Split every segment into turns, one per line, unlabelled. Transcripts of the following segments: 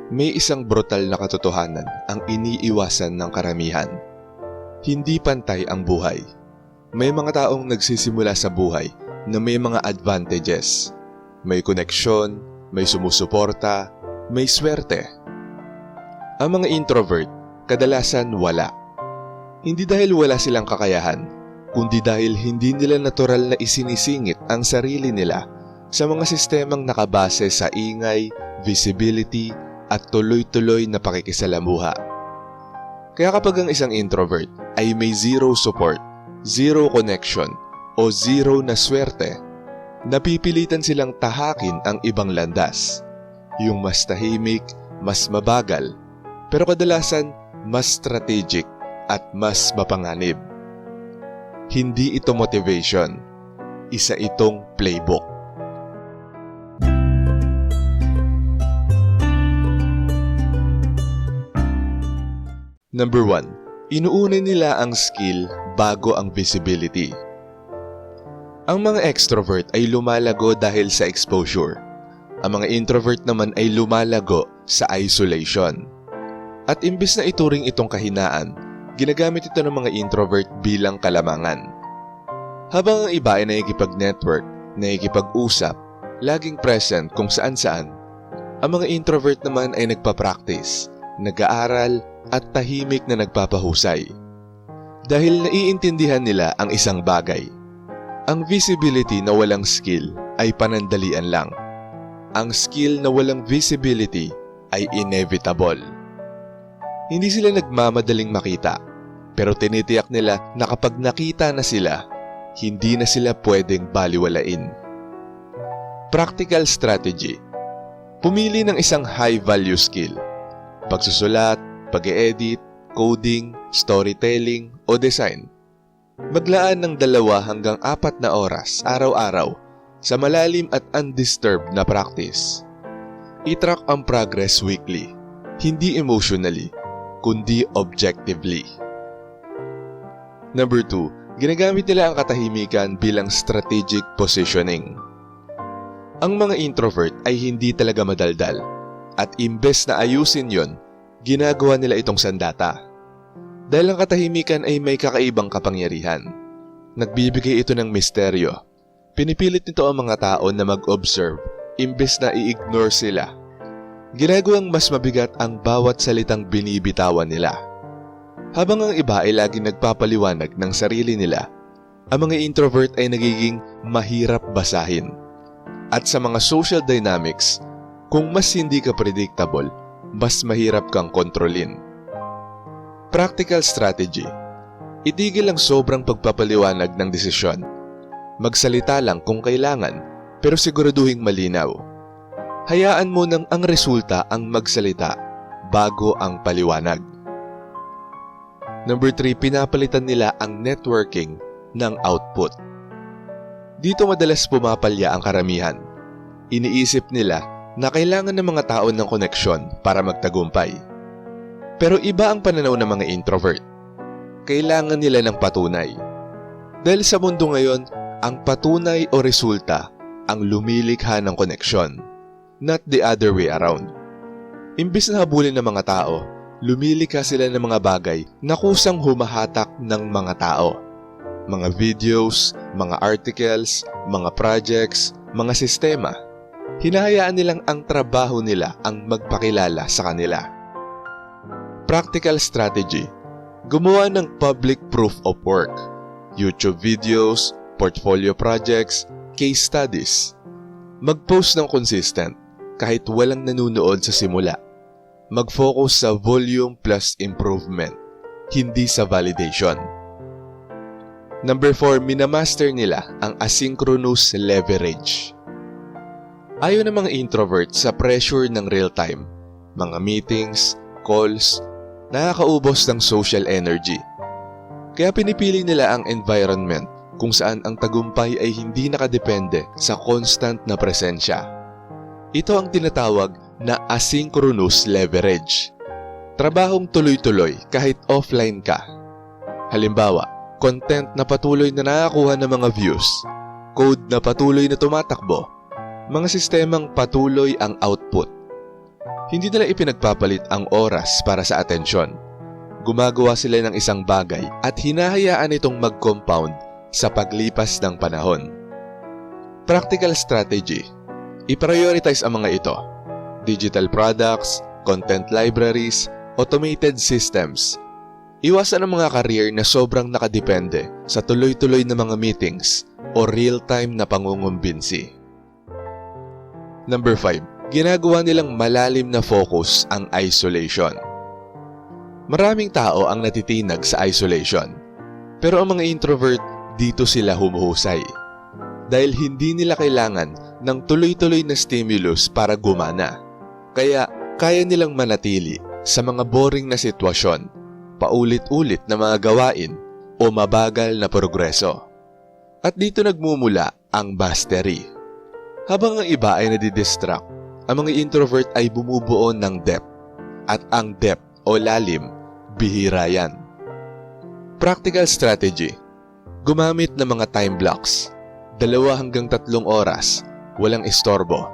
may isang brutal na katotohanan ang iniiwasan ng karamihan. Hindi pantay ang buhay. May mga taong nagsisimula sa buhay na may mga advantages. May koneksyon, may sumusuporta, may swerte. Ang mga introvert, kadalasan wala. Hindi dahil wala silang kakayahan, kundi dahil hindi nila natural na isinisingit ang sarili nila sa mga sistemang nakabase sa ingay, visibility, at tuloy-tuloy na pakikisalamuha. Kaya kapag ang isang introvert ay may zero support, zero connection, o zero na swerte, napipilitan silang tahakin ang ibang landas. Yung mas tahimik, mas mabagal, pero kadalasan mas strategic at mas mapanganib. Hindi ito motivation, isa itong playbook. Number 1, inuuna nila ang skill bago ang visibility. Ang mga extrovert ay lumalago dahil sa exposure. Ang mga introvert naman ay lumalago sa isolation. At imbis na ituring itong kahinaan, ginagamit ito ng mga introvert bilang kalamangan. Habang ang iba ay nakikipag-network, nakikipag-usap, laging present kung saan-saan, ang mga introvert naman ay nagpa-practice, nag-aaral, at tahimik na nagpapahusay. Dahil naiintindihan nila ang isang bagay. Ang visibility na walang skill ay panandalian lang. Ang skill na walang visibility ay inevitable. Hindi sila nagmamadaling makita, pero tinitiyak nila na kapag nakita na sila, hindi na sila pwedeng baliwalain. Practical strategy. Pumili ng isang high-value skill. Pagsusulat, pag-e-edit, coding, storytelling, o design. Maglaan ng 2 hanggang 4 na oras araw-araw sa malalim at undisturbed na practice. I-track ang progress weekly, hindi emotionally, kundi objectively. Number 2, ginagamit nila ang katahimikan bilang strategic positioning. Ang mga introvert ay hindi talaga madaldal, at imbes na ayusin yon, ginagawa nila itong sandata. Dahil ang katahimikan ay may kakaibang kapangyarihan. Nagbibigay ito ng misteryo. Pinipilit nito ang mga tao na mag-observe imbes na i-ignore sila. Ginagawang mas mabigat ang bawat salitang binibitawan nila. Habang ang iba ay laging nagpapaliwanag ng sarili nila, ang mga introvert ay nagiging mahirap basahin. At sa mga social dynamics, kung mas hindi ka predictable, mas mahirap kang kontrolin. Practical strategy. Itigil ang sobrang pagpapaliwanag ng desisyon. Magsalita lang kung kailangan, pero siguraduhing malinaw. Hayaan mo nang ang resulta ang magsalita bago ang paliwanag. Number 3, pinapalitan nila ang networking ng output. Dito madalas pumapalya ang karamihan. Iniisip nila na kailangan ng mga tao ng koneksyon para magtagumpay. Pero iba ang pananaw ng mga introvert. Kailangan nila ng patunay. Dahil sa mundo ngayon, ang patunay o resulta ang lumilikha ng koneksyon, not the other way around. Imbis na habulin ng mga tao, lumilikha sila ng mga bagay na kusang humahatak ng mga tao. Mga videos, mga articles, mga projects, mga sistema. Hinahayaan nilang ang trabaho nila ang magpakilala sa kanila. Practical strategy. Gumawa ng public proof of work. YouTube videos, portfolio projects, case studies. Mag-post ng consistent kahit walang nanunood sa simula. Mag-focus sa volume plus improvement, hindi sa validation. Number 4, minamaster nila ang asynchronous leverage. Ayaw ng mga introvert sa pressure ng real time, mga meetings, calls, nakakaubos ng social energy. Kaya pinipili nila ang environment kung saan ang tagumpay ay hindi nakadepende sa constant na presensya. Ito ang tinatawag na asynchronous leverage. Trabahong tuloy-tuloy kahit offline ka. Halimbawa, content na patuloy na nakakuha ng mga views, code na patuloy na tumatakbo, mga sistemang patuloy ang output. Hindi nila ipinagpapalit ang oras para sa atensyon. Gumagawa sila ng isang bagay at hinahayaan itong mag-compound sa paglipas ng panahon. Practical strategy. I-prioritize ang mga ito. Digital products, content libraries, automated systems. Iwasan ang mga career na sobrang nakadepende sa tuloy-tuloy na mga meetings o real-time na pangungumbinsi. Number 5. Ginagawa nilang malalim na focus ang isolation. Maraming tao ang natitinag sa isolation, pero ang mga introvert dito sila humuhusay. Dahil hindi nila kailangan ng tuloy-tuloy na stimulus para gumana. Kaya kaya nilang manatili sa mga boring na sitwasyon, paulit-ulit na mga gawain o mabagal na progreso. At dito nagmumula ang mastery. Habang ang iba ay nadidistract, ang mga introvert ay bumubuo ng depth. At ang depth o lalim, bihira yan. Practical strategy. Gumamit ng mga time blocks. 2 hanggang 3 oras, walang istorbo.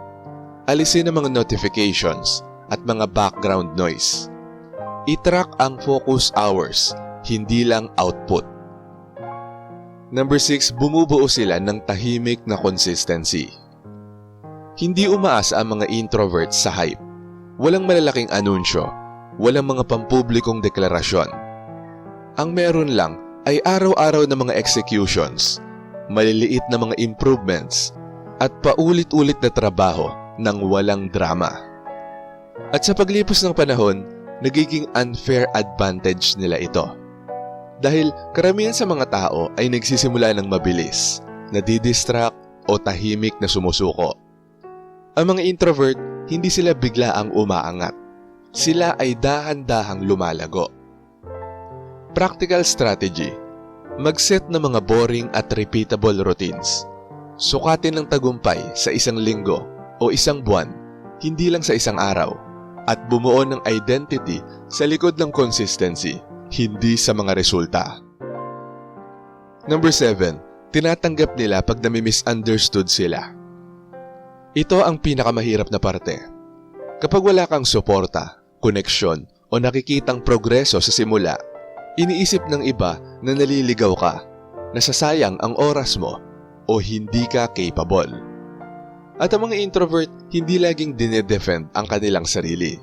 Alisin ang mga notifications at mga background noise. I-track ang focus hours, hindi lang output. Number 6, bumubuo sila ng tahimik na consistency. Hindi umaasa ang mga introverts sa hype. Walang malalaking anunsyo, walang mga pampublikong deklarasyon. Ang meron lang ay araw-araw na mga executions, maliliit na mga improvements, at paulit-ulit na trabaho ng walang drama. At sa paglipas ng panahon, nagiging unfair advantage nila ito. Dahil karamihan sa mga tao ay nagsisimula ng mabilis, nadidistract o tahimik na sumusuko. Ang mga introvert, hindi sila bigla ang umaangat. Sila ay dahan-dahang lumalago. Practical strategy. Mag-set ng mga boring at repeatable routines. Sukatin ng tagumpay sa 1 linggo o 1 buwan, hindi lang sa 1 araw. At bumuo ng identity sa likod ng consistency, hindi sa mga resulta. Number 7. Tinatanggap nila pag nami-misunderstood sila. Ito ang pinakamahirap na parte. Kapag wala kang suporta, koneksyon o nakikitang progreso sa simula, iniisip ng iba na naliligaw ka, nasasayang ang oras mo, o hindi ka capable. At ang mga introvert, hindi laging dinedefend ang kanilang sarili.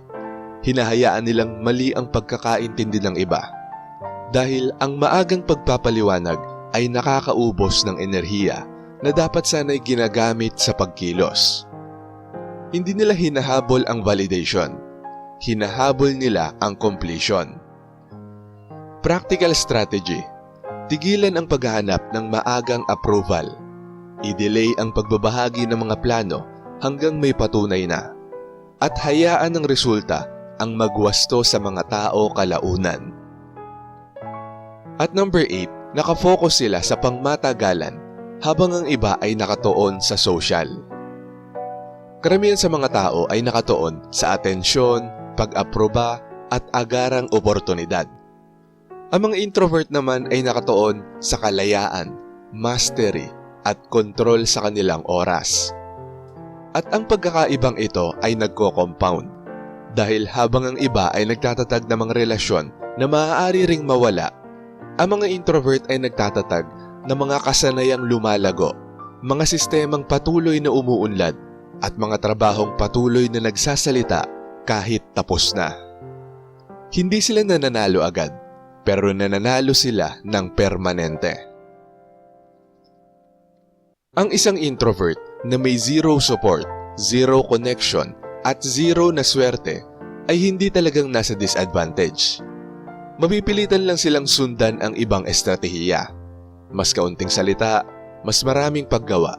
Hinahayaan nilang mali ang pagkakaintindi ng iba. Dahil ang maagang pagpapaliwanag ay nakakaubos ng enerhiya na dapat sana'y ginagamit sa pagkilos. Hindi nila hinahabol ang validation. Hinahabol nila ang completion. Practical strategy. Tigilan ang paghahanap ng maagang approval. I-delay ang pagbabahagi ng mga plano hanggang may patunay na. At hayaan ng resulta ang magwasto sa mga tao kalaunan. At number 8, nakafocus sila sa pangmatagalan habang ang iba ay nakatuon sa social. Karamihan sa mga tao ay nakatuon sa atensyon, pag-aproba at agarang oportunidad. Ang mga introvert naman ay nakatuon sa kalayaan, mastery at kontrol sa kanilang oras. At ang pagkakaibang ito ay nagko-compound dahil habang ang iba ay nagtatatag ng mga relasyon na maaari ring mawala, ang mga introvert ay nagtatatag ng mga kasanayang lumalago, mga sistemang patuloy na umuunlad at mga trabahong patuloy na nagsasalita kahit tapos na. Hindi sila nananalo agad, pero nananalo sila ng permanente. Ang isang introvert na may zero support, zero connection at zero na swerte ay hindi talagang nasa disadvantage. Mapipilitan lang silang sundan ang ibang estratehiya. Mas kaunting salita, mas maraming paggawa.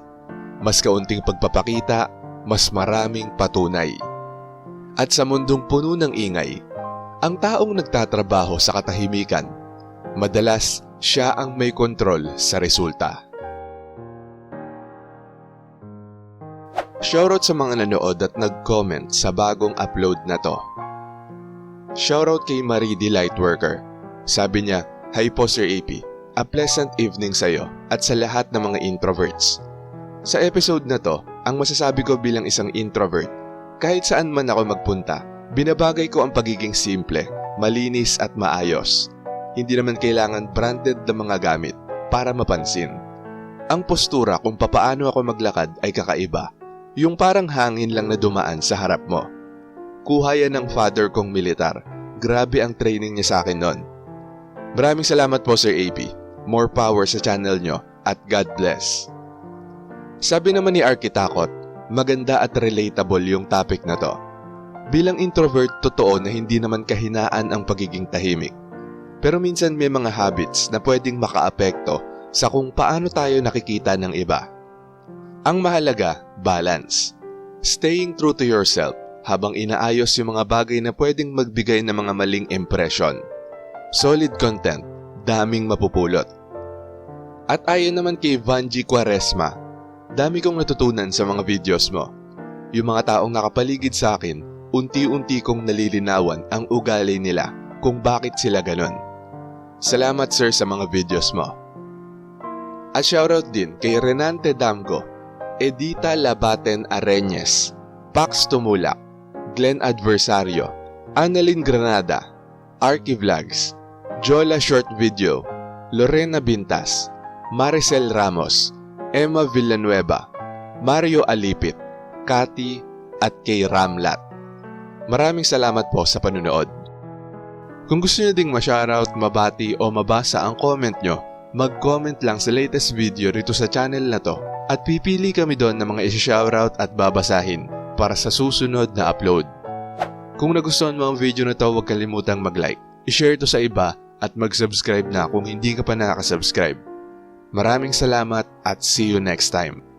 Mas kaunting pagpapakita, mas maraming patunay. At sa mundong puno ng ingay, ang taong nagtatrabaho sa katahimikan, madalas siya ang may kontrol sa resulta. Shoutout sa mga nanood at nag-comment sa bagong upload na to. Shoutout kay Marie D. Lightworker. Sabi niya, "Hi po Sir AP, a pleasant evening sa'yo at sa lahat ng mga introverts." Sa episode na to, ang masasabi ko bilang isang introvert, kahit saan man ako magpunta, Binabagay ko ang pagiging simple, malinis at maayos. Hindi naman kailangan branded na mga gamit para mapansin. Ang postura kung papaano ako maglakad ay kakaiba. Yung parang hangin lang na dumaan sa harap mo. Kuha yan ng father kong militar. Grabe ang training niya sa akin noon. Maraming salamat po Sir AP. More power sa channel nyo at God bless. Sabi naman ni Arkitakot, maganda at relatable yung topic na to. Bilang introvert, totoo na hindi naman kahinaan ang pagiging tahimik. Pero minsan may mga habits na pwedeng makaapekto sa kung paano tayo nakikita ng iba. Ang mahalaga, balance. Staying true to yourself habang inaayos yung mga bagay na pwedeng magbigay ng mga maling impression. Solid content, daming mapupulot. At ayon naman kay Vanji Quaresma, dami kong natutunan sa mga videos mo. Yung mga taong nakapaligid sa akin, unti-unti kong nalilinawan ang ugali nila kung bakit sila ganon. Salamat sir sa mga videos mo. At shoutout din kay Renante Damgo, Edita Labaten Areñez, Pax Tumulak, Glenn Adversario, Annalyn Granada, Arky Vlogs, Jola Short Video, Lorena Bintas, Maricel Ramos, Emma Villanueva, Mario Alipit, Cathy at kay Ramlat. Maraming salamat po sa panunood. Kung gusto nyo ding ma-shoutout, mabati o mabasa ang comment nyo, mag-comment lang sa latest video rito sa channel na to at pipili kami doon ng mga isi-shoutout at babasahin para sa susunod na upload. Kung nagustuhan mo ang video na to, huwag kalimutang mag-like, i-share to sa iba at mag-subscribe na kung hindi ka pa nakaka-subscribe. Maraming salamat at see you next time.